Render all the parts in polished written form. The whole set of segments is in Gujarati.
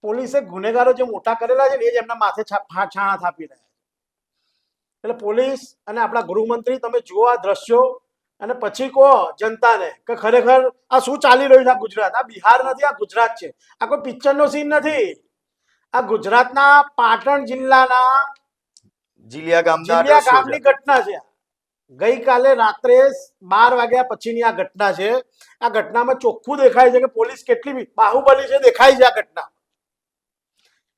પોલીસે ગુનેગારો જે મોટા કરેલા છે ને એ જ એમના માથે છાણા થાપી રહ્યા છે. એટલે પોલીસ અને આપણા ગૃહમંત્રી તમે જુઓ આ દ્રશ્યો અને પછી કહો જનતાને કે ખરેખર આ શું ચાલી રહ્યું છે. આ ગુજરાત, આ બિહાર નથી, આ ગુજરાત છે. આ કોઈ પિક્ચરનો સીન નથી. આ ગુજરાતના પાટણ જિલ્લાના જીલિયા ગામની ઘટના છે. ગઈકાલે રાત્રે 12 વાગ્યા પછીની આ ઘટના છે. આ ઘટનામાં ચોખ્ખું દેખાય છે કે પોલીસ કેટલી બાહુબલી છે, દેખાય છે આ ઘટના.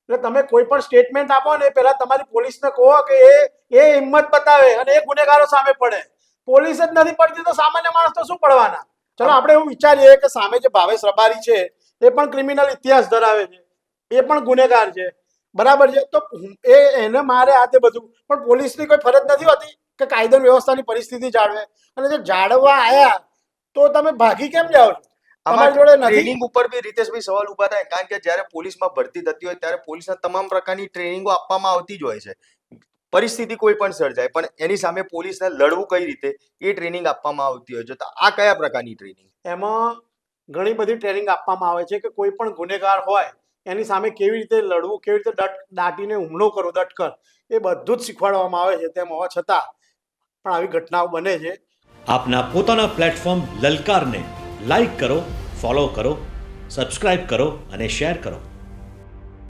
એટલે તમે કોઈ પણ સ્ટેટમેન્ટ આપો ને પહેલા તમારી પોલીસને કહો કે એ હિંમત બતાવે અને એ ગુનેગારો સામે પડે. પોલીસ જ નથી પડતી તો સામાન્ય માણસ તો શું પડવાના? ચલો આપણે એવું વિચારીએ કે સામે જે ભાવેશ રબારી છે એ પણ ક્રિમિનલ ઇતિહાસ ધરાવે છે, એ પણ ગુનેગાર છે, બરાબર છે. તો એને મારે આ તે બધું, પણ પોલીસની કોઈ ફરજ નથી હોતી કે કાયદો વ્યવસ્થાની પરિસ્થિતિ જાળવે? અને જો જાળવવા આયા તો તમે ભાગી કેમ જાઓ છો? તમારી જોડે નથી. ટ્રેનિંગ ઉપર બી રીતેશભાઈ સવાલ ઉભા થાય, કારણ કે જ્યારે પોલીસમાં ભરતી થતી હોય ત્યારે પોલીસને તમામ પ્રકારની ટ્રેનિંગો આપવામાં આવતી જ હોય છે. પરિસ્થિતિ કોઈ પણ સર્જાય પણ એની સામે પોલીસને લડવું કઈ રીતે એ ટ્રેનિંગ આપવામાં આવતી હોય છે. તો આ કયા પ્રકારની ટ્રેનિંગ? એમાં ઘણી બધી ટ્રેનિંગ આપવામાં આવે છે કે કોઈ પણ ગુનેગાર હોય એની સામે કેવી રીતે લડવું, કેવી રીતે દાટીને હુમલો કરવો, ડટકર, એ બધું જ શીખવાડવામાં આવે છે. તેમ હોવા છતાં પણ આવી ઘટનાઓ બને છે. આપના પોતાના પ્લેટફોર્મ લલકારને લાઈક કરો, ફોલો કરો, સબસ્ક્રાઇબ કરો અને શેર કરો.